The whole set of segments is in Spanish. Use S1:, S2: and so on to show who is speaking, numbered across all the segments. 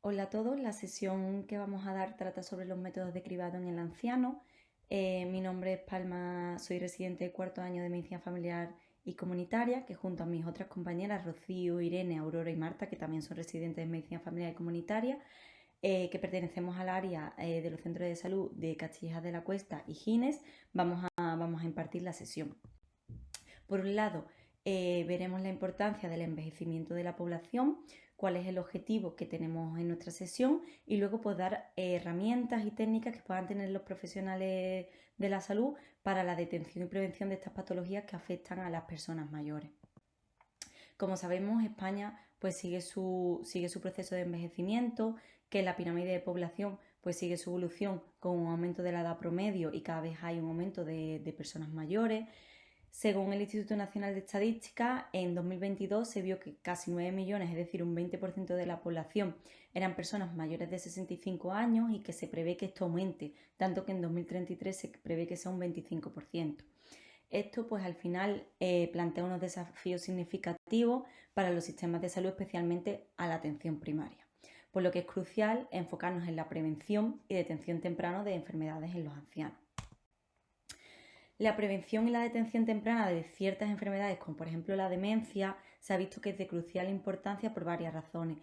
S1: Hola a todos, la sesión que vamos a dar trata sobre los métodos de cribado en el anciano. Mi nombre es Palma, soy residente de cuarto año de Medicina Familiar y Comunitaria, que junto a mis otras compañeras Rocío, Irene, Aurora y Marta, que también son residentes de Medicina Familiar y Comunitaria, que pertenecemos al área de los centros de salud de Castillejas de la Cuesta y Gines, vamos a impartir la sesión. Por un lado, veremos la importancia del envejecimiento de la población, cuál es el objetivo que tenemos en nuestra sesión y luego pues dar herramientas y técnicas que puedan tener los profesionales de la salud para la detención y prevención de estas patologías que afectan a las personas mayores. Como sabemos, España pues sigue su proceso de envejecimiento, que la pirámide de población pues sigue su evolución con un aumento de la edad promedio y cada vez hay un aumento de personas mayores. Según el Instituto Nacional de Estadística, en 2022 se vio que casi 9 millones, es decir, un 20% de la población, eran personas mayores de 65 años y que se prevé que esto aumente, tanto que en 2033 se prevé que sea un 25%. Esto pues al final plantea unos desafíos significativos para los sistemas de salud, especialmente a la atención primaria, por lo que es crucial enfocarnos en la prevención y detención temprana de enfermedades en los ancianos. La prevención y la detención temprana de ciertas enfermedades, como por ejemplo la demencia, se ha visto que es de crucial importancia por varias razones.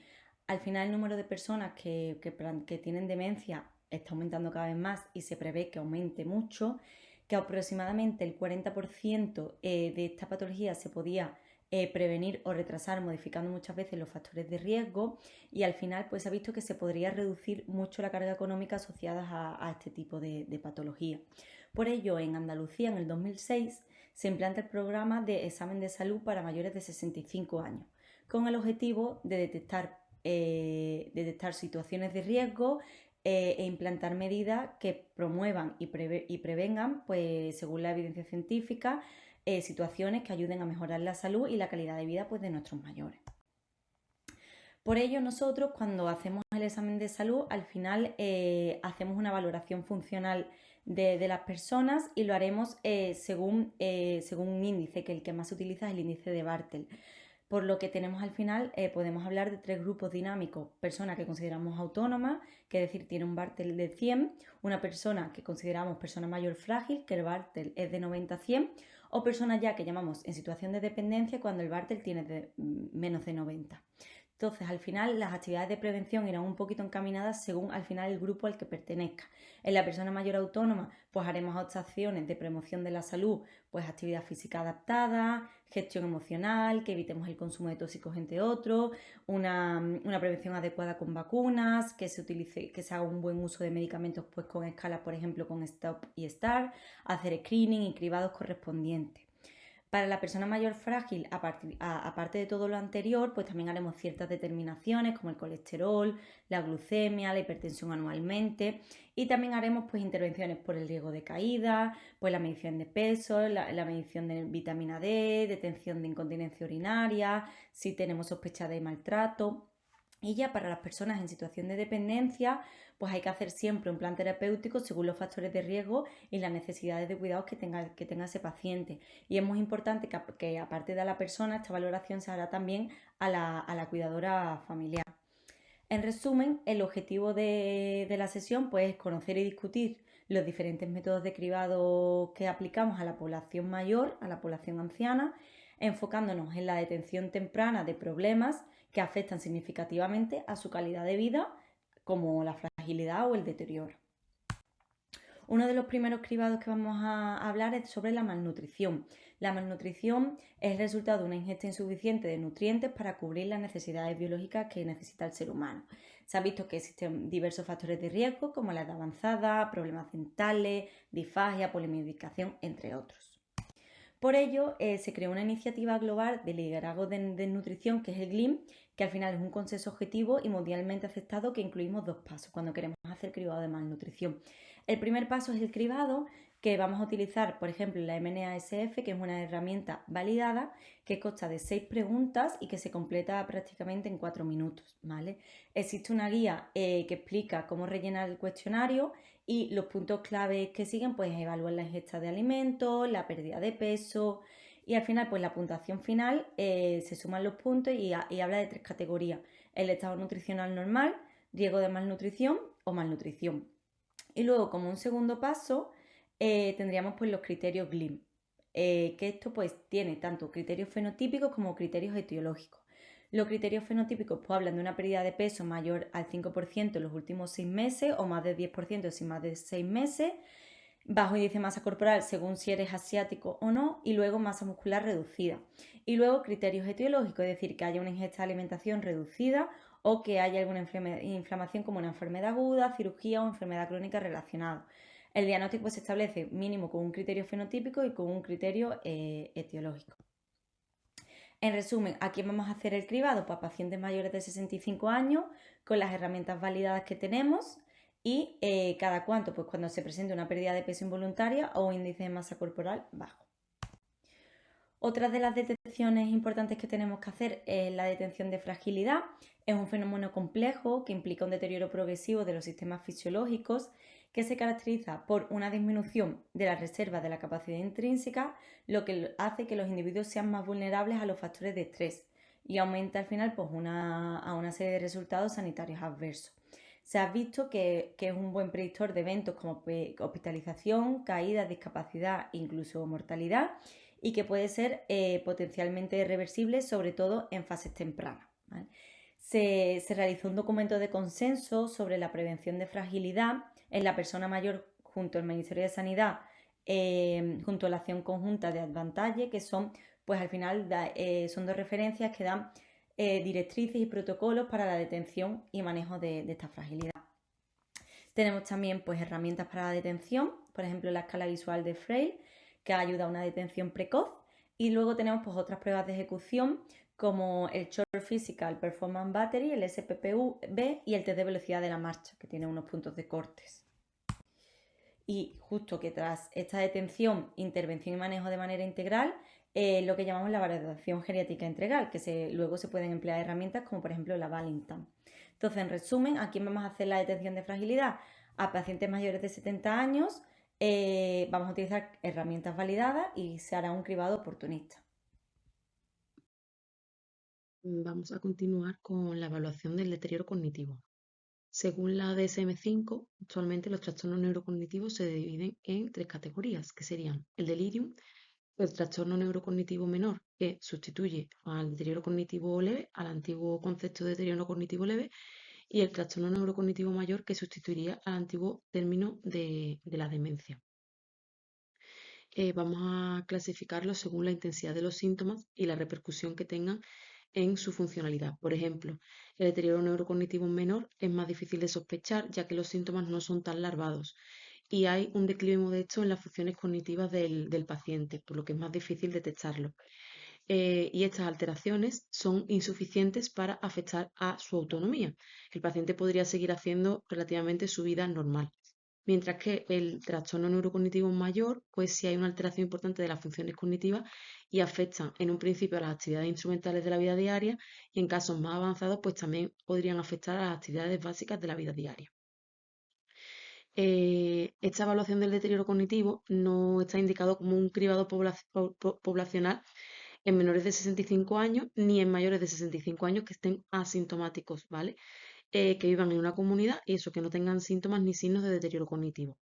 S1: Al final, el número de personas que tienen demencia está aumentando cada vez más y se prevé que aumente mucho, que aproximadamente el 40% de esta patología se podía prevenir o retrasar modificando muchas veces los factores de riesgo, y al final pues se ha visto que se podría reducir mucho la carga económica asociada a este tipo de patología. Por ello, en Andalucía, en el 2006, se implanta el programa de examen de salud para mayores de 65 años, con el objetivo de detectar situaciones de riesgo e implantar medidas que promuevan y prevengan, pues, según la evidencia científica, situaciones que ayuden a mejorar la salud y la calidad de vida pues, de nuestros mayores. Por ello, nosotros cuando hacemos el examen de salud, al final hacemos una valoración funcional de las personas y lo haremos según un índice, que el que más se utiliza es el índice de Bartel. Por lo que tenemos al final, podemos hablar de tres grupos dinámicos: persona que consideramos autónoma, que es decir, tiene un Bartel de 100, una persona que consideramos persona mayor frágil, que el Bartel es de 90 a 100, o personas ya que llamamos en situación de dependencia cuando el Bartel tiene menos de 90. Entonces, al final, las actividades de prevención irán un poquito encaminadas según al final el grupo al que pertenezca. En la persona mayor autónoma, pues haremos acciones de promoción de la salud, pues actividad física adaptada, gestión emocional, que evitemos el consumo de tóxicos, entre otros, una prevención adecuada con vacunas, que se haga un buen uso de medicamentos pues con escalas, por ejemplo, con STOP y STAR, hacer screening y cribados correspondientes. Para la persona mayor frágil, aparte de todo lo anterior, pues también haremos ciertas determinaciones como el colesterol, la glucemia, la hipertensión anualmente, y también haremos pues intervenciones por el riesgo de caída, pues la medición de peso, la medición de vitamina D, detención de incontinencia urinaria, si tenemos sospecha de maltrato. Y ya para las personas en situación de dependencia, pues hay que hacer siempre un plan terapéutico según los factores de riesgo y las necesidades de cuidados que tenga ese paciente. Y es muy importante que aparte de la persona, esta valoración se hará también a la cuidadora familiar. En resumen, el objetivo de la sesión pues, es conocer y discutir los diferentes métodos de cribado que aplicamos a la población mayor, a la población anciana, enfocándonos en la detención temprana de problemas que afectan significativamente a su calidad de vida, como la fragilidad o el deterioro. Uno de los primeros cribados que vamos a hablar es sobre la malnutrición. La malnutrición es el resultado de una ingesta insuficiente de nutrientes para cubrir las necesidades biológicas que necesita el ser humano. Se ha visto que existen diversos factores de riesgo como la edad avanzada, problemas dentales, disfagia, polimedicación, entre otros. Por ello, se creó una iniciativa global de liderazgo de nutrición, que es el GLIM, que al final es un consenso objetivo y mundialmente aceptado, que incluimos dos pasos cuando queremos hacer cribado de malnutrición. El primer paso es el cribado, que vamos a utilizar, por ejemplo, la MNASF, que es una herramienta validada que consta de 6 preguntas y que se completa prácticamente en 4 minutos, ¿vale? Existe una guía que explica cómo rellenar el cuestionario, y los puntos claves que siguen pues evalúan la ingesta de alimentos, la pérdida de peso, y al final pues la puntuación final se suman los puntos y habla de 3 categorías: el estado nutricional normal, riesgo de malnutrición o malnutrición. Y luego, como un segundo paso, tendríamos pues los criterios GLIM, que esto pues tiene tanto criterios fenotípicos como criterios etiológicos. Los criterios fenotípicos pues hablan de una pérdida de peso mayor al 5% en los últimos 6 meses o más del 10% sin más de 6 meses, bajo índice de masa corporal según si eres asiático o no, y luego masa muscular reducida. Y luego criterios etiológicos, es decir, que haya una ingesta de alimentación reducida o que haya alguna inflamación como una enfermedad aguda, cirugía o enfermedad crónica relacionada. El diagnóstico se establece mínimo con un criterio fenotípico y con un criterio etiológico. En resumen, ¿a quién vamos a hacer el cribado? Pues a pacientes mayores de 65 años con las herramientas validadas que tenemos y cada cuánto, pues cuando se presente una pérdida de peso involuntaria o un índice de masa corporal bajo. Otra de las detecciones importantes que tenemos que hacer es la detección de fragilidad. Es un fenómeno complejo que implica un deterioro progresivo de los sistemas fisiológicos que se caracteriza por una disminución de la reserva de la capacidad intrínseca, lo que hace que los individuos sean más vulnerables a los factores de estrés y aumenta al final pues, a una serie de resultados sanitarios adversos. Se ha visto que es un buen predictor de eventos como hospitalización, caída, discapacidad e incluso mortalidad, y que puede ser potencialmente reversible, sobre todo en fases tempranas, ¿vale? Se realizó un documento de consenso sobre la prevención de fragilidad en la persona mayor junto al Ministerio de Sanidad, junto a la acción conjunta de Advantage, que son, pues al final, son dos referencias que dan directrices y protocolos para la detención y manejo de esta fragilidad. Tenemos también pues, herramientas para la detención, por ejemplo la escala visual de Frail, que ayuda a una detención precoz, y luego tenemos pues, otras pruebas de ejecución como el Short Physical Performance Battery, el SPPV y el test de velocidad de la marcha, que tiene unos puntos de cortes. Y justo que tras esta detención, intervención y manejo de manera integral, lo que llamamos la valoración geriátrica integral, que luego se pueden emplear herramientas como por ejemplo la Valentan. Entonces, en resumen, ¿a quién vamos a hacer la detección de fragilidad? A pacientes mayores de 70 años, vamos a utilizar herramientas validadas y se hará un cribado oportunista.
S2: Vamos a continuar con la evaluación del deterioro cognitivo. Según la DSM-5, actualmente los trastornos neurocognitivos se dividen en 3 categorías, que serían el delirium, el trastorno neurocognitivo menor, que sustituye al deterioro cognitivo leve, al antiguo concepto de deterioro cognitivo leve, y el trastorno neurocognitivo mayor, que sustituiría al antiguo término de la demencia. Vamos a clasificarlos según la intensidad de los síntomas y la repercusión que tengan en su funcionalidad. Por ejemplo, el deterioro neurocognitivo menor es más difícil de sospechar ya que los síntomas no son tan larvados y hay un declive modesto en las funciones cognitivas del paciente, por lo que es más difícil detectarlo. Y estas alteraciones son insuficientes para afectar a su autonomía. El paciente podría seguir haciendo relativamente su vida normal. Mientras que el trastorno neurocognitivo mayor, pues sí hay una alteración importante de las funciones cognitivas y afectan en un principio a las actividades instrumentales de la vida diaria y en casos más avanzados, pues también podrían afectar a las actividades básicas de la vida diaria. Esta evaluación del deterioro cognitivo no está indicado como un cribado poblacional en menores de 65 años ni en mayores de 65 años que estén asintomáticos, ¿vale? Que vivan en una comunidad y eso, que no tengan síntomas ni signos de deterioro cognitivo.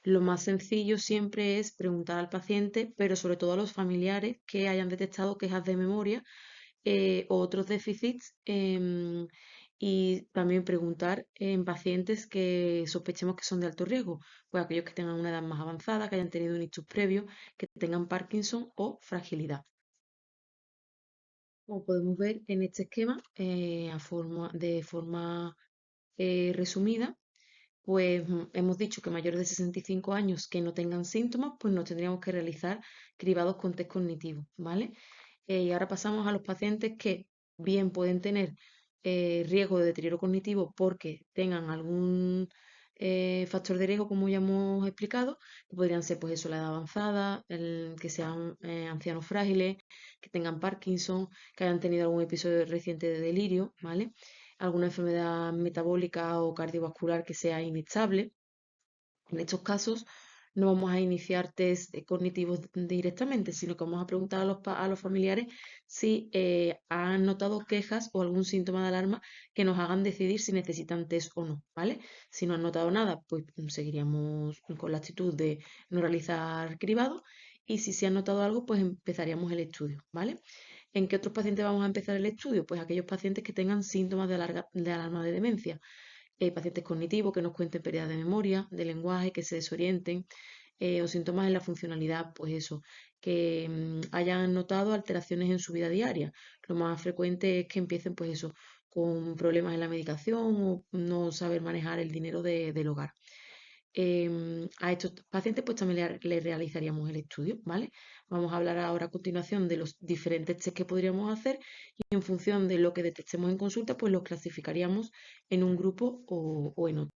S2: Lo más sencillo siempre es preguntar al paciente, pero sobre todo a los familiares que hayan detectado quejas de memoria o otros déficits, y también preguntar en pacientes que sospechemos que son de alto riesgo, pues aquellos que tengan una edad más avanzada, que hayan tenido un ictus previo, que tengan Parkinson o fragilidad. Como podemos ver en este esquema, de forma resumida, pues hemos dicho que mayores de 65 años que no tengan síntomas, pues no tendríamos que realizar cribados con test cognitivo, ¿vale? Y ahora pasamos a los pacientes que bien pueden tener riesgo de deterioro cognitivo porque tengan algún factor de riesgo, como ya hemos explicado, que podrían ser pues eso, la edad avanzada, que sean ancianos frágiles, que tengan Parkinson, que hayan tenido algún episodio reciente de delirio, ¿vale? Alguna enfermedad metabólica o cardiovascular que sea inestable. En estos casos, no vamos a iniciar test cognitivos directamente, sino que vamos a preguntar a los familiares si han notado quejas o algún síntoma de alarma que nos hagan decidir si necesitan test o no, ¿vale? Si no han notado nada, pues seguiríamos con la actitud de no realizar cribado, y si se han notado algo, pues empezaríamos el estudio, ¿vale? ¿En qué otros pacientes vamos a empezar el estudio? Pues aquellos pacientes que tengan síntomas de alarma de demencia, pacientes cognitivos que nos cuenten pérdidas de memoria, de lenguaje, que se desorienten, o síntomas en la funcionalidad, pues eso, que hayan notado alteraciones en su vida diaria. Lo más frecuente es que empiecen, pues eso, con problemas en la medicación o no saber manejar el dinero del hogar. A estos pacientes pues también le realizaríamos el estudio, ¿vale? Vamos a hablar ahora a continuación de los diferentes test que podríamos hacer, y en función de lo que detectemos en consulta, pues los clasificaríamos en un grupo o en otro.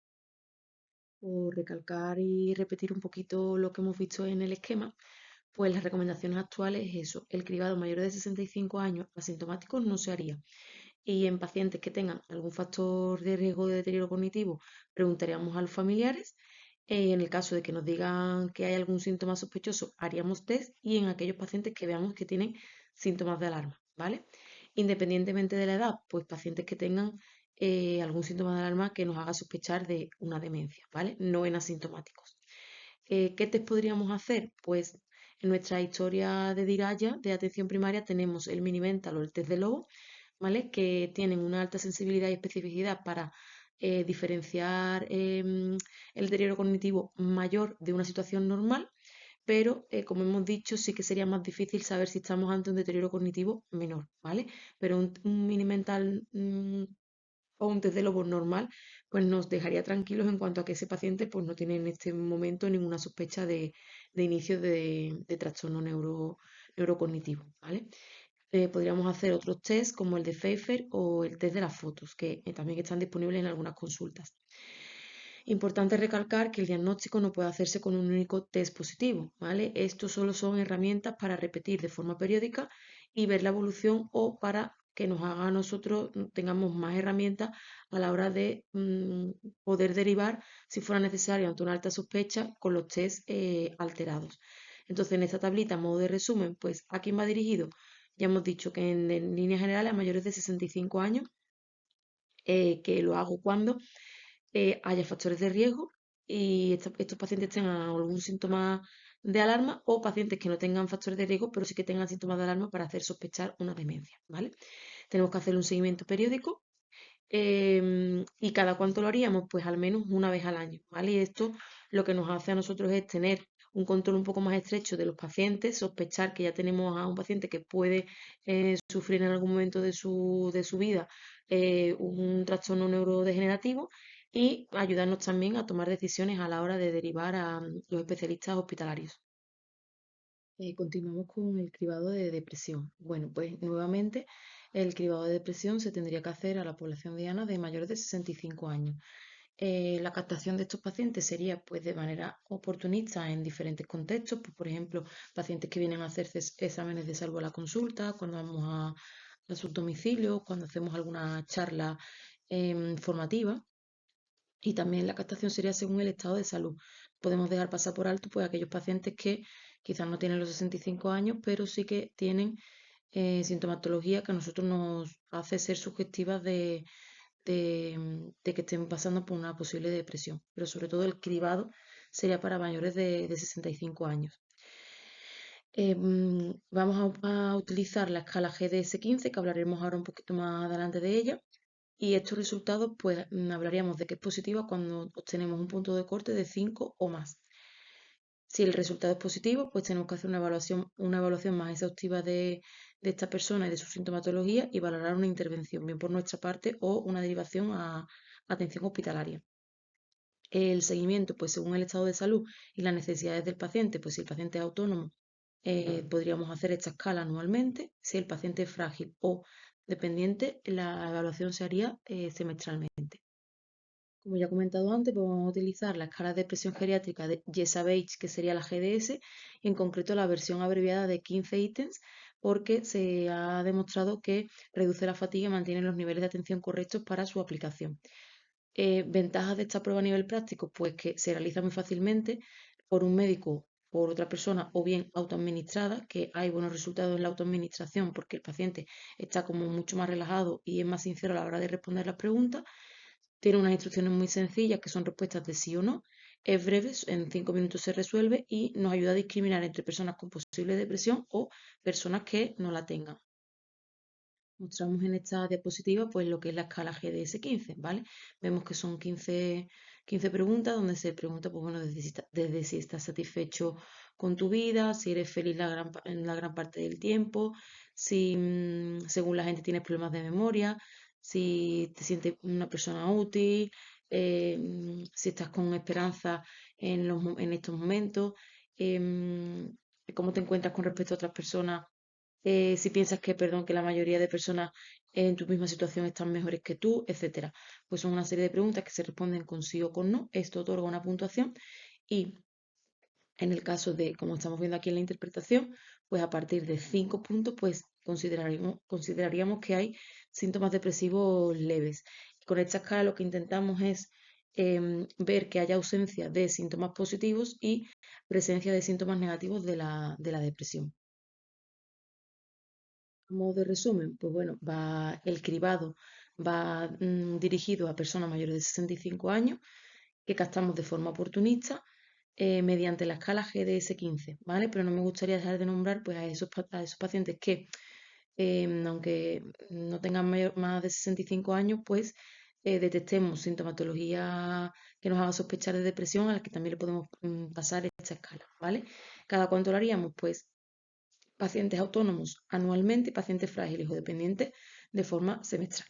S2: Por recalcar y repetir un poquito lo que hemos visto en el esquema, pues las recomendaciones actuales es eso: el cribado mayor de 65 años asintomáticos no se haría. Y en pacientes que tengan algún factor de riesgo de deterioro cognitivo, preguntaríamos a los familiares. En el caso de que nos digan que hay algún síntoma sospechoso, haríamos test, y en aquellos pacientes que veamos que tienen síntomas de alarma, ¿vale? Independientemente de la edad, pues pacientes que tengan algún síntoma de alarma que nos haga sospechar de una demencia, ¿vale? No en asintomáticos. ¿Qué test podríamos hacer? Pues en nuestra historia de DIRAYA, de atención primaria, tenemos el Mini-Mental o el test de Lobo, ¿vale? Que tienen una alta sensibilidad y especificidad para diferenciar el deterioro cognitivo mayor de una situación normal, pero como hemos dicho, sí que sería más difícil saber si estamos ante un deterioro cognitivo menor, ¿vale? Pero un mini mental o un test de Lobo normal, pues nos dejaría tranquilos en cuanto a que ese paciente pues no tiene en este momento ninguna sospecha de inicio de trastorno neurocognitivo, ¿vale? Podríamos hacer otros test como el de Pfeiffer o el test de las fotos, que también están disponibles en algunas consultas. Importante recalcar que el diagnóstico no puede hacerse con un único test positivo, ¿vale? Estos solo son herramientas para repetir de forma periódica y ver la evolución, o para que nos haga a nosotros tengamos más herramientas a la hora de poder derivar, si fuera necesario, ante una alta sospecha, con los test alterados. Entonces, en esta tablita, a modo de resumen, pues ¿a quién va dirigido? Ya hemos dicho que en líneas generales a mayores de 65 años, que lo hago cuando haya factores de riesgo y estos pacientes tengan algún síntoma de alarma, o pacientes que no tengan factores de riesgo pero sí que tengan síntomas de alarma para hacer sospechar una demencia, ¿vale? Tenemos que hacer un seguimiento periódico. ¿Y cada cuánto lo haríamos? Pues al menos una vez al año, ¿vale? Y esto lo que nos hace a nosotros es tener un control un poco más estrecho de los pacientes, sospechar que ya tenemos a un paciente que puede sufrir en algún momento de su vida un trastorno neurodegenerativo, y ayudarnos también a tomar decisiones a la hora de derivar a los especialistas hospitalarios. Continuamos con el cribado de depresión. Bueno, pues nuevamente el cribado de depresión se tendría que hacer a la población diana de mayores de 65 años. La captación de estos pacientes sería pues de manera oportunista en diferentes contextos, pues, por ejemplo, pacientes que vienen a hacerse exámenes de salud a la consulta, cuando vamos a sus domicilios, cuando hacemos alguna charla formativa. Y también la captación sería según el estado de salud. Podemos dejar pasar por alto pues aquellos pacientes que quizás no tienen los 65 años, pero sí que tienen sintomatología que a nosotros nos hace ser sugestivas de que estén pasando por una posible depresión. Pero sobre todo el cribado sería para mayores de 65 años. Vamos a utilizar la escala GDS-15, que hablaremos ahora un poquito más adelante de ella. Y estos resultados, pues hablaríamos de que es positiva cuando obtenemos un punto de corte de 5 o más. Si el resultado es positivo, pues tenemos que hacer una evaluación más exhaustiva de esta persona y de su sintomatología, y valorar una intervención, bien por nuestra parte o una derivación a atención hospitalaria. El seguimiento, pues según el estado de salud y las necesidades del paciente, pues si el paciente es autónomo, podríamos hacer esta escala anualmente. Si el paciente es frágil o dependiente, la evaluación se haría semestralmente. Como ya he comentado antes, pues vamos a utilizar la escala de presión geriátrica de Jesabage, que sería la GDS, y en concreto la versión abreviada de 15 ítems, porque se ha demostrado que reduce la fatiga y mantiene los niveles de atención correctos para su aplicación. Ventajas de esta prueba a nivel práctico, pues que se realiza muy fácilmente, por un médico, por otra persona o bien autoadministrada, que hay buenos resultados en la autoadministración porque el paciente está como mucho más relajado y es más sincero a la hora de responder las preguntas. Tiene unas instrucciones muy sencillas que son respuestas de sí o no. Es breve, en 5 minutos se resuelve y nos ayuda a discriminar entre personas con posible depresión o personas que no la tengan. Mostramos en esta diapositiva pues lo que es la escala GDS-15, ¿vale? Vemos que son 15 preguntas donde se pregunta pues, bueno, desde si estás satisfecho con tu vida, si eres feliz en la gran parte del tiempo, si según la gente tienes problemas de memoria, si te sientes una persona útil, si estás con esperanza en estos momentos, em, cómo te encuentras con respecto a otras personas, si piensas que, perdón, que la mayoría de personas en tu misma situación están mejores que tú, etcétera. Pues son una serie de preguntas que se responden con sí o con no. Esto otorga una puntuación y en el caso de, como estamos viendo aquí en la interpretación, pues a partir de 5 puntos, pues consideraríamos que hay síntomas depresivos leves. Con esta escala lo que intentamos es ver que haya ausencia de síntomas positivos y presencia de síntomas negativos de la depresión. Como de resumen, pues bueno, el cribado va dirigido a personas mayores de 65 años que captamos de forma oportunista mediante la escala GDS-15, ¿vale? Pero no me gustaría dejar de nombrar pues, a esos pacientes que, aunque no tengan más de 65 años, pues detectemos sintomatología que nos haga sospechar de depresión, a la que también le podemos pasar esta escala, ¿vale? ¿Cada cuánto lo haríamos? Pues pacientes autónomos anualmente y pacientes frágiles o dependientes de forma semestral.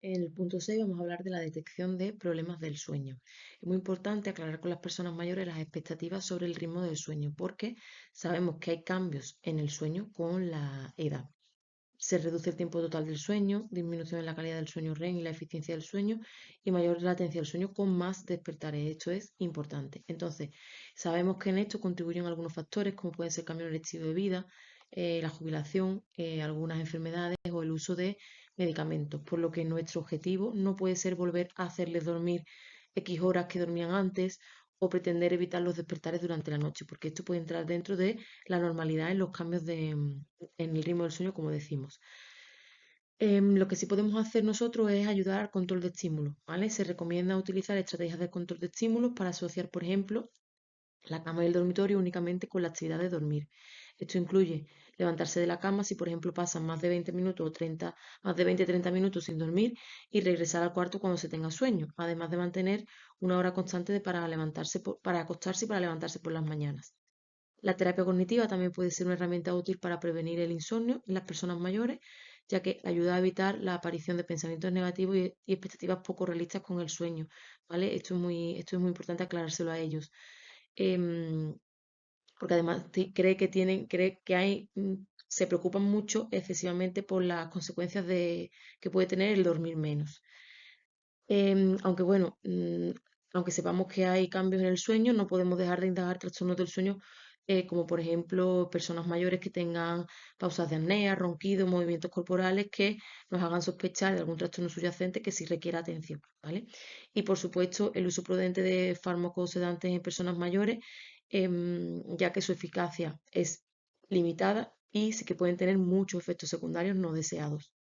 S2: En el punto 6 vamos a hablar de la detección de problemas del sueño. Es muy importante aclarar con las personas mayores las expectativas sobre el ritmo del sueño, porque sabemos que hay cambios en el sueño con la edad. Se reduce el tiempo total del sueño, disminución en la calidad del sueño REM y la eficiencia del sueño y mayor latencia del sueño con más despertares. Esto es importante. Entonces, sabemos que en esto contribuyen algunos factores como puede ser el cambio en el estilo de vida, la jubilación, algunas enfermedades o el uso de medicamentos, por lo que nuestro objetivo no puede ser volver a hacerles dormir X horas que dormían antes o pretender evitar los despertares durante la noche, porque esto puede entrar dentro de la normalidad en los cambios en el ritmo del sueño, como decimos. Lo que sí podemos hacer nosotros es ayudar al control de estímulos, ¿vale? Se recomienda utilizar estrategias de control de estímulos para asociar, por ejemplo, la cama y el dormitorio únicamente con la actividad de dormir. Esto incluye levantarse de la cama si, por ejemplo, pasan más de 20 minutos o más de 20-30 minutos sin dormir y regresar al cuarto cuando se tenga sueño, además de mantener una hora constante para para acostarse y para levantarse por las mañanas. La terapia cognitiva también puede ser una herramienta útil para prevenir el insomnio en las personas mayores, ya que ayuda a evitar la aparición de pensamientos negativos y expectativas poco realistas con el sueño, ¿vale? Esto es muy importante aclarárselo a ellos. Em, Porque además cree que se preocupan mucho excesivamente por las consecuencias que puede tener el dormir menos. Aunque bueno, aunque sepamos que hay cambios en el sueño, no podemos dejar de indagar trastornos del sueño, como por ejemplo personas mayores que tengan pausas de apnea, ronquidos, movimientos corporales que nos hagan sospechar de algún trastorno subyacente que sí requiera atención, ¿vale? Y por supuesto, el uso prudente de fármacos sedantes en personas mayores, ya que su eficacia es limitada y sí que pueden tener muchos efectos secundarios no deseados.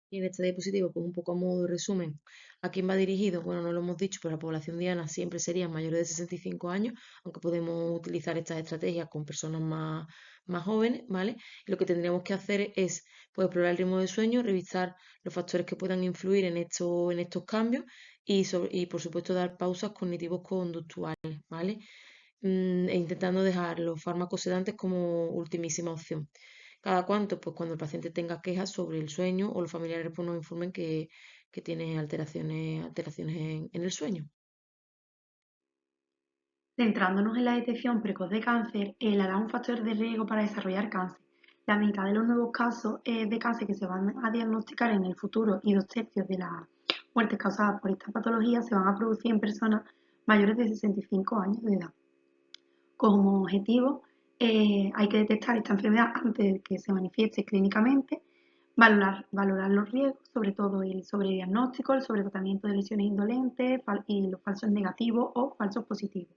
S2: Y en este diapositivo, pues un poco a modo de resumen, ¿a quién va dirigido? Bueno, no lo hemos dicho, pero la población diana siempre sería mayores de 65 años, aunque podemos utilizar estas estrategias con personas más jóvenes, ¿vale? Y lo que tendríamos que hacer es pues, explorar el ritmo de sueño, revisar los factores que puedan influir en estos cambios y por supuesto, dar pausas cognitivos conductuales, ¿vale? E intentando dejar los fármacos sedantes como ultimísima opción. ¿Cada cuánto? Pues cuando el paciente tenga quejas sobre el sueño o los familiares pues, nos informen que tiene alteraciones en el sueño.
S3: Centrándonos en la detección precoz de cáncer, la edad es un factor de riesgo para desarrollar cáncer. La mitad de los nuevos casos de cáncer que se van a diagnosticar en el futuro y 2 tercios de las muertes causadas por esta patología se van a producir en personas mayores de 65 años de edad. Como objetivo, hay que detectar esta enfermedad antes de que se manifieste clínicamente, valorar los riesgos, sobre todo el sobrediagnóstico, el sobretratamiento de lesiones indolentes y los falsos negativos o falsos positivos.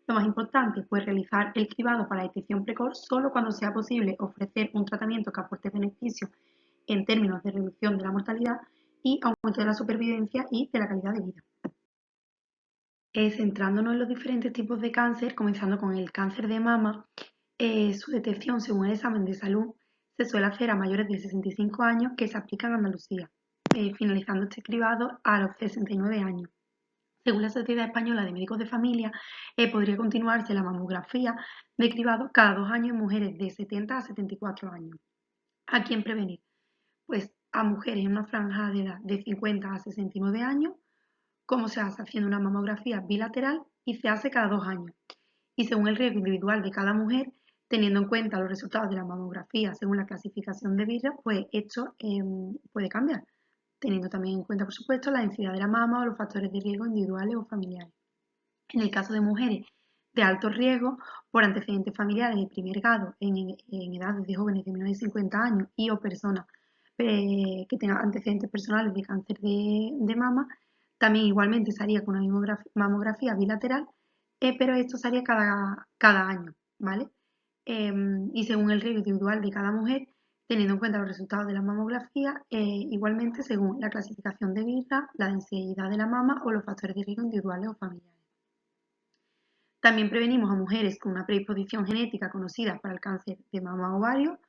S3: Lo más importante, pues realizar el cribado para detección precoz solo cuando sea posible ofrecer un tratamiento que aporte beneficios en términos de reducción de la mortalidad y aumento de la supervivencia y de la calidad de vida. Centrándonos en los diferentes tipos de cáncer, comenzando con el cáncer de mama, su detección según el examen de salud se suele hacer a mayores de 65 años que se aplica en Andalucía, finalizando este cribado a los 69 años. Según la Sociedad Española de Médicos de Familia, podría continuarse la mamografía de cribado cada 2 años en mujeres de 70 a 74 años. ¿A quién prevenir? Pues a mujeres en una franja de edad de 50 a 69 años, como se hace haciendo una mamografía bilateral y se hace cada 2 años. Y según el riesgo individual de cada mujer, teniendo en cuenta los resultados de la mamografía según la clasificación de Villach, pues esto puede cambiar, teniendo también en cuenta, por supuesto, la densidad de la mama o los factores de riesgo individuales o familiares. En el caso de mujeres de alto riesgo por antecedentes familiares de primer grado en edades de jóvenes de menores de 50 años y o personas que tengan antecedentes personales de cáncer de mama, también igualmente se haría con una mamografía bilateral, pero esto se haría cada año, ¿vale? Y según el riesgo individual de cada mujer, teniendo en cuenta los resultados de la mamografía, igualmente según la clasificación de Villach, la densidad de la mama o los factores de riesgo individuales o familiares. También prevenimos a mujeres con una predisposición genética conocida para el cáncer de mama o ovario,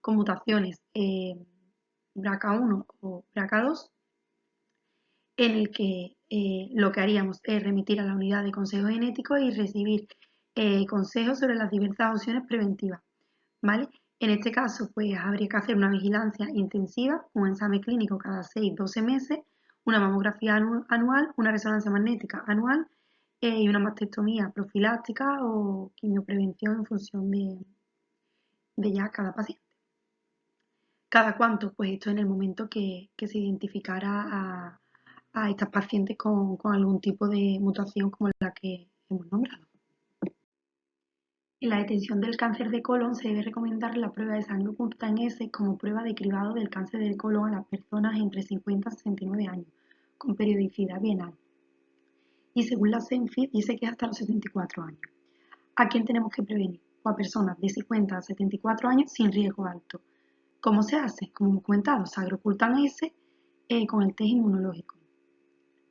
S3: con mutaciones BRCA1 o BRCA2, en el que lo que haríamos es remitir a la unidad de consejo genético y recibir consejos sobre las diversas opciones preventivas, ¿vale? En este caso, pues habría que hacer una vigilancia intensiva, un examen clínico cada 6-12 meses, una mamografía anual, una resonancia magnética anual y una mastectomía profiláctica o quimioprevención en función de ya cada paciente. ¿Cada cuánto? Pues esto en el momento que se identificara a estas pacientes con algún tipo de mutación como la que hemos nombrado. En la detección del cáncer de colon se debe recomendar la prueba de sangre oculta en S como prueba de cribado del cáncer de colon a las personas entre 50 y 69 años, con periodicidad bienal. Y según la CENFI dice que es hasta los 74 años. ¿A quién tenemos que prevenir? O a personas de 50 a 74 años sin riesgo alto. ¿Cómo se hace? Como hemos comentado, sangre oculta en S con el test inmunológico.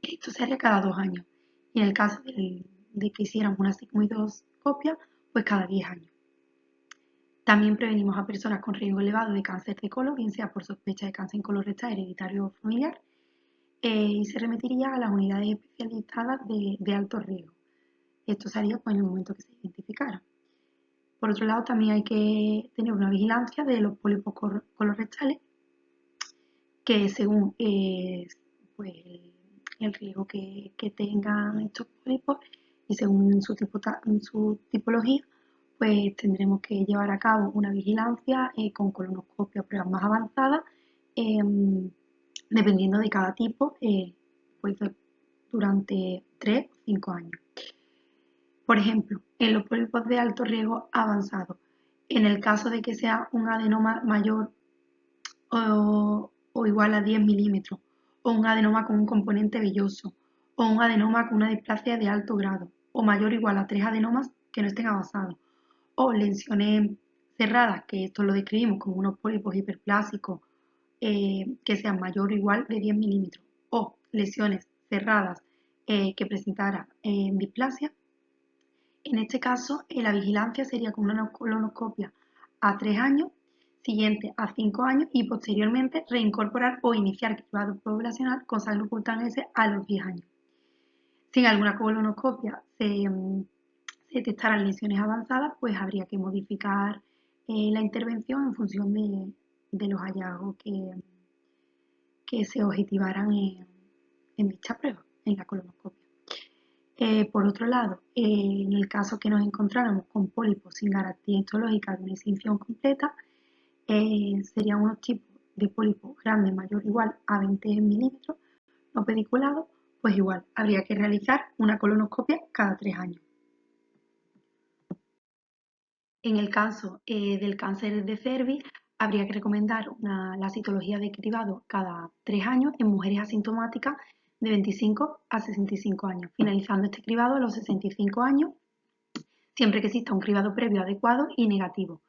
S3: Esto se haría cada 2 años. Y en el caso de que hiciéramos una sigmoidoscopia, pues cada 10 años. También prevenimos a personas con riesgo elevado de cáncer de colon, bien sea por sospecha de cáncer colorectal hereditario o familiar, y se remitiría a las unidades especializadas de alto riesgo. Esto se haría pues, en el momento que se identificara. Por otro lado, también hay que tener una vigilancia de los pólipos colorectales, que según pues, el riesgo que tengan estos pólipos y según su tipología, pues tendremos que llevar a cabo una vigilancia con colonoscopia, pruebas más avanzadas, dependiendo de cada tipo, pues durante 3 o 5 años. Por ejemplo, en los pólipos de alto riesgo avanzado, en el caso de que sea un adenoma mayor o igual a 10 milímetros, o un adenoma con un componente velloso, o un adenoma con una displasia de alto grado, o mayor o igual a 3 adenomas que no estén avanzados, o lesiones cerradas, que esto lo describimos como unos pólipos hiperplásicos que sean mayor o igual de 10 milímetros, o lesiones cerradas que presentara displasia. En este caso, la vigilancia sería con una colonoscopia a 3 años, siguiente a 5 años y posteriormente reincorporar o iniciar cribado poblacional con sangre oculta en S a los 10 años. Si en alguna colonoscopia se detectaran lesiones avanzadas, pues habría que modificar la intervención en función de los hallazgos que se objetivaran en dicha prueba, en la colonoscopia. Por otro lado, en el caso que nos encontráramos con pólipos sin garantía histológica de una extinción completa, serían unos tipos de pólipos grandes, mayor o igual a 20 milímetros, no pediculados, pues igual, habría que realizar una colonoscopia cada 3 años. En el caso del cáncer de cervix, habría que recomendar la citología de cribado cada 3 años en mujeres asintomáticas de 25 a 65 años, finalizando este cribado a los 65 años siempre que exista un cribado previo adecuado y negativo,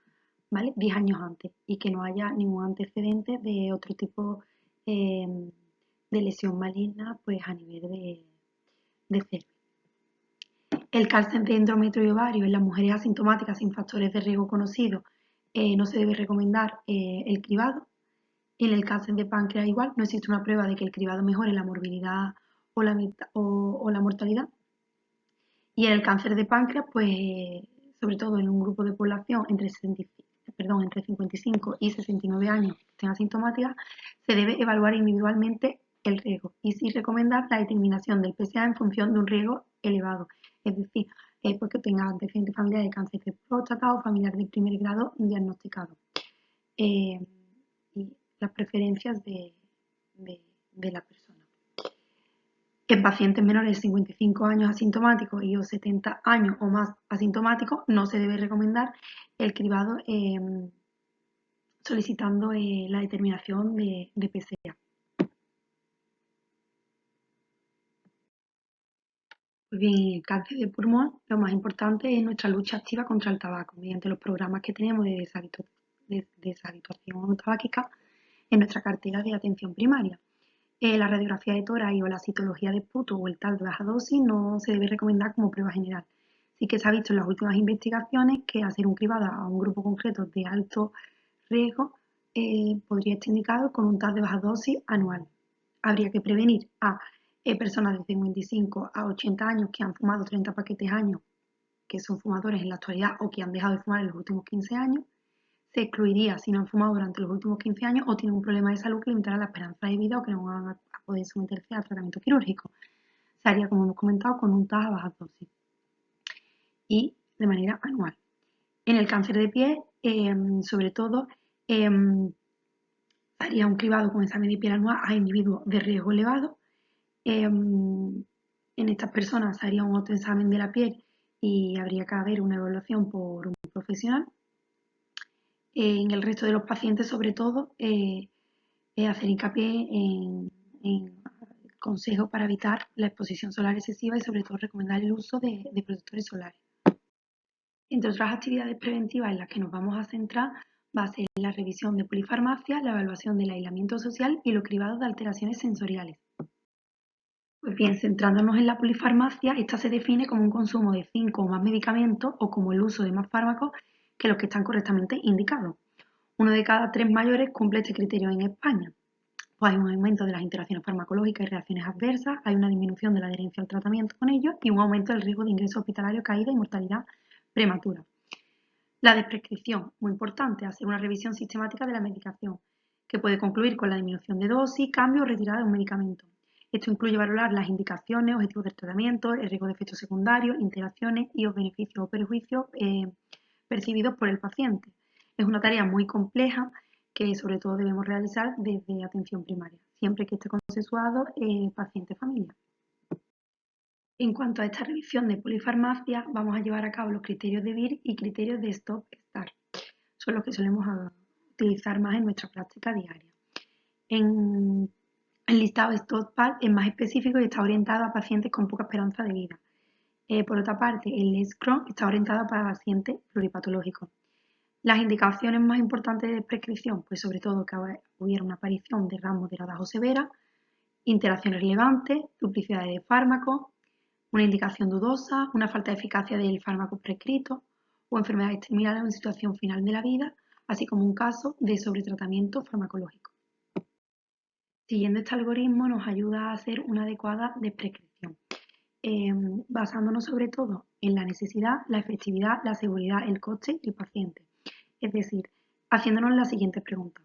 S3: ¿vale? 10 años antes, y que no haya ningún antecedente de otro tipo de lesión maligna, pues a nivel de cervix. El cáncer de endometrio y ovario en las mujeres asintomáticas sin factores de riesgo conocidos no se debe recomendar el cribado. En el cáncer de páncreas igual, no existe una prueba de que el cribado mejore la morbilidad o la mortalidad. Y en el cáncer de páncreas, pues sobre todo en un grupo de población entre 55 y 69 años que estén asintomáticas, se debe evaluar individualmente el riesgo y sí recomendar la determinación del PSA en función de un riesgo elevado, es decir, pues que tenga antecedentes familiares de cáncer de próstata o familiar de primer grado diagnosticado. Y las preferencias de la persona. En pacientes menores de 55 años asintomáticos y o 70 años o más asintomáticos no se debe recomendar el cribado solicitando la determinación de PSA. Pues bien, en el cáncer de pulmón lo más importante es nuestra lucha activa contra el tabaco mediante los programas que tenemos de deshabituación tabáquica en nuestra cartera de atención primaria. La radiografía de tórax o la citología de Puto o el TAL de baja dosis no se debe recomendar como prueba general. Sí que se ha visto en las últimas investigaciones que hacer un cribado a un grupo concreto de alto riesgo podría estar indicado con un TAL de baja dosis anual. Habría que prevenir a personas de 55 a 80 años que han fumado 30 paquetes años, que son fumadores en la actualidad o que han dejado de fumar en los últimos 15 años. Se excluiría si no han fumado durante los últimos 15 años o tienen un problema de salud que limitará la esperanza de vida o que no van a poder someterse a tratamiento quirúrgico. Se haría, como hemos comentado, con un TAS a baja dosis y de manera anual. En el cáncer de piel, sobre todo, haría un cribado con examen de piel anual a individuos de riesgo elevado. En estas personas se haría un autoexamen de la piel y habría que haber una evaluación por un profesional. En el resto de los pacientes, sobre todo, hacer hincapié en consejos para evitar la exposición solar excesiva y sobre todo recomendar el uso de protectores solares. Entre otras actividades preventivas en las que nos vamos a centrar va a ser la revisión de polifarmacia, la evaluación del aislamiento social y los cribados de alteraciones sensoriales. Pues bien, centrándonos en la polifarmacia, esta se define como un consumo de 5 o más medicamentos o como el uso de más fármacos que los que están correctamente indicados. 1 de cada 3 mayores cumple este criterio en España. Pues hay un aumento de las interacciones farmacológicas y reacciones adversas, hay una disminución de la adherencia al tratamiento con ellos y un aumento del riesgo de ingreso hospitalario, caída y mortalidad prematura. La desprescripción, muy importante, hacer una revisión sistemática de la medicación, que puede concluir con la disminución de dosis, cambio o retirada de un medicamento. Esto incluye valorar las indicaciones, objetivos del tratamiento, el riesgo de efectos secundarios, interacciones y los beneficios o perjuicios percibidos por el paciente. Es una tarea muy compleja que sobre todo debemos realizar desde atención primaria, siempre que esté consensuado paciente-familia. En cuanto a esta revisión de polifarmacia, vamos a llevar a cabo los criterios de BIR y criterios de Stop-Start. Son los que solemos utilizar más en nuestra práctica diaria. El listado Stop-Start es más específico y está orientado a pacientes con poca esperanza de vida. Por otra parte, el SCRON está orientado para pacientes pluripatológicos. Las indicaciones más importantes de prescripción, pues sobre todo que hubiera una aparición de RAS moderadas o severas, interacciones relevantes, duplicidad de fármacos, una indicación dudosa, una falta de eficacia del fármaco prescrito o enfermedades terminales en situación final de la vida, así como un caso de sobretratamiento farmacológico. Siguiendo este algoritmo nos ayuda a hacer una adecuada desprescripción, basándonos sobre todo en la necesidad, la efectividad, la seguridad, el coste y el paciente. Es decir, haciéndonos la siguiente pregunta.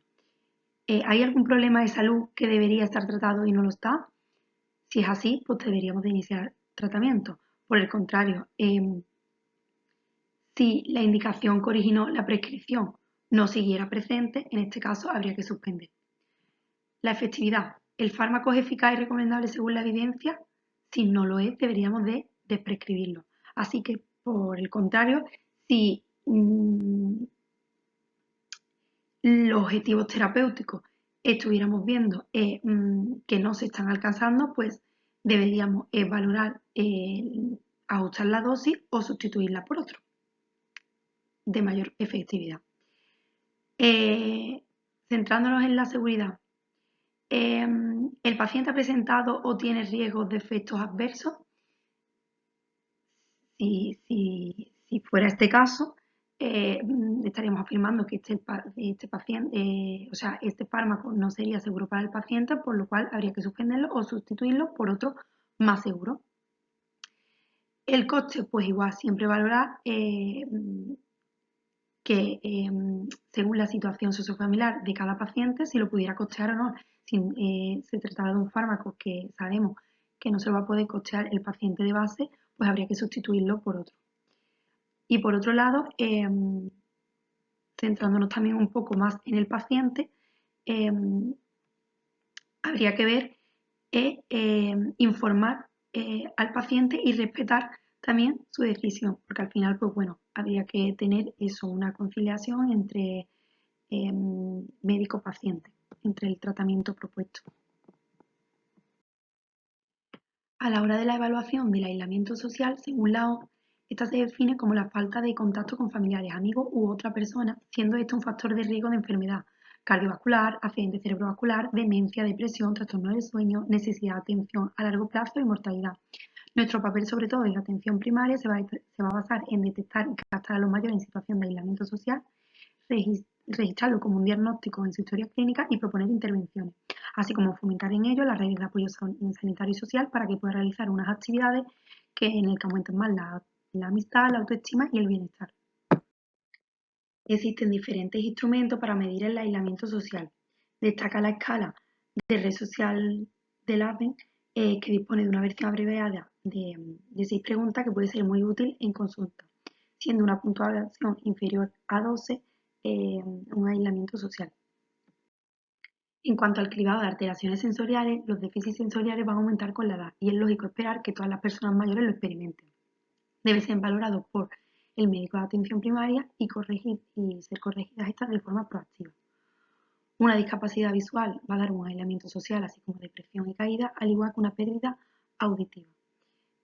S3: ¿Hay algún problema de salud que debería estar tratado y no lo está? Si es así, pues deberíamos de iniciar tratamiento. Por el contrario, si la indicación que originó la prescripción no siguiera presente, en este caso habría que suspender. La efectividad. ¿El fármaco es eficaz y recomendable según la evidencia? Si no lo es, deberíamos de desprescribirlo. Así que, por el contrario, si los objetivos terapéuticos estuviéramos viendo que no se están alcanzando, pues deberíamos valorar ajustar la dosis o sustituirla por otro. de mayor efectividad. Centrándonos en la seguridad, ¿el paciente ha presentado o tiene riesgos de efectos adversos? Si fuera este caso, estaríamos afirmando que este paciente, o sea, este fármaco no sería seguro para el paciente, por lo cual habría que suspenderlo o sustituirlo por otro más seguro. El coste, pues igual, siempre valorar que según la situación sociofamiliar de cada paciente, si lo pudiera costear o no. Si se tratara de un fármaco que sabemos que no se lo va a poder costear el paciente de base, pues habría que sustituirlo por otro. Y por otro lado, centrándonos también un poco más en el paciente, habría que ver informar al paciente y respetar también su decisión, porque al final, pues bueno, habría que tener eso, una conciliación entre médico-paciente, entre el tratamiento propuesto. A la hora de la evaluación del aislamiento social, según la OMS, esta se define como la falta de contacto con familiares, amigos u otra persona, siendo esto un factor de riesgo de enfermedad cardiovascular, accidente cerebrovascular, demencia, depresión, trastorno del sueño, necesidad de atención a largo plazo y mortalidad. Nuestro papel, sobre todo en la atención primaria, se va a basar en detectar y captar a los mayores en situación de aislamiento social, registrarlo como un diagnóstico en su historia clínica y proponer intervenciones, así como fomentar en ello las redes de apoyo sanitario y social para que pueda realizar unas actividades en el que aumenten más la amistad, la autoestima y el bienestar. Existen diferentes instrumentos para medir el aislamiento social. Destaca la escala de red social del ADEN, que dispone de una versión abreviada de 6 preguntas que puede ser muy útil en consulta, siendo una puntuación inferior a 12 un aislamiento social. En cuanto al cribado de alteraciones sensoriales, los déficits sensoriales van a aumentar con la edad y es lógico esperar que todas las personas mayores lo experimenten. Debe ser valorado por el médico de atención primaria y ser corregidas estas de forma proactiva. Una discapacidad visual va a dar un aislamiento social, así como depresión y caída, al igual que una pérdida auditiva.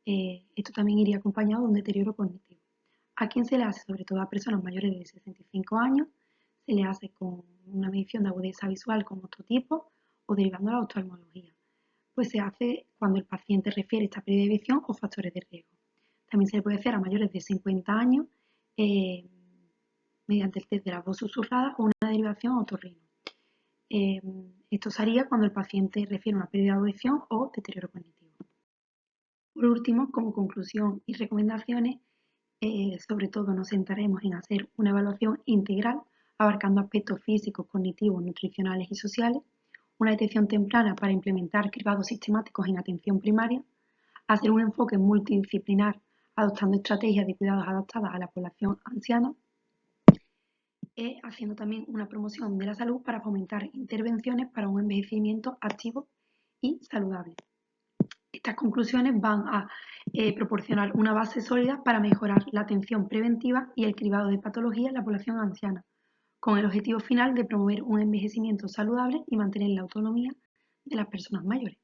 S3: Esto también iría acompañado de un deterioro cognitivo. ¿A quién se le hace? Sobre todo a personas mayores de 65 años, se le hace con una medición de agudeza visual con otro tipo o derivando a la oftalmología. Pues se hace cuando el paciente refiere esta pérdida de visión o factores de riesgo. También se le puede hacer a mayores de 50 años mediante el test de la voz susurrada o una derivación a otorrino. Esto se haría cuando el paciente refiere una pérdida de audición o deterioro cognitivo. Por último, como conclusión y recomendaciones, sobre todo nos centraremos en hacer una evaluación integral abarcando aspectos físicos, cognitivos, nutricionales y sociales, una detección temprana para implementar cribados sistemáticos en atención primaria, hacer un enfoque multidisciplinar adoptando estrategias de cuidados adaptadas a la población anciana, haciendo también una promoción de la salud para fomentar intervenciones para un envejecimiento activo y saludable. Estas conclusiones van a proporcionar una base sólida para mejorar la atención preventiva y el cribado de patologías en la población anciana, con el objetivo final de promover un envejecimiento saludable y mantener la autonomía de las personas mayores.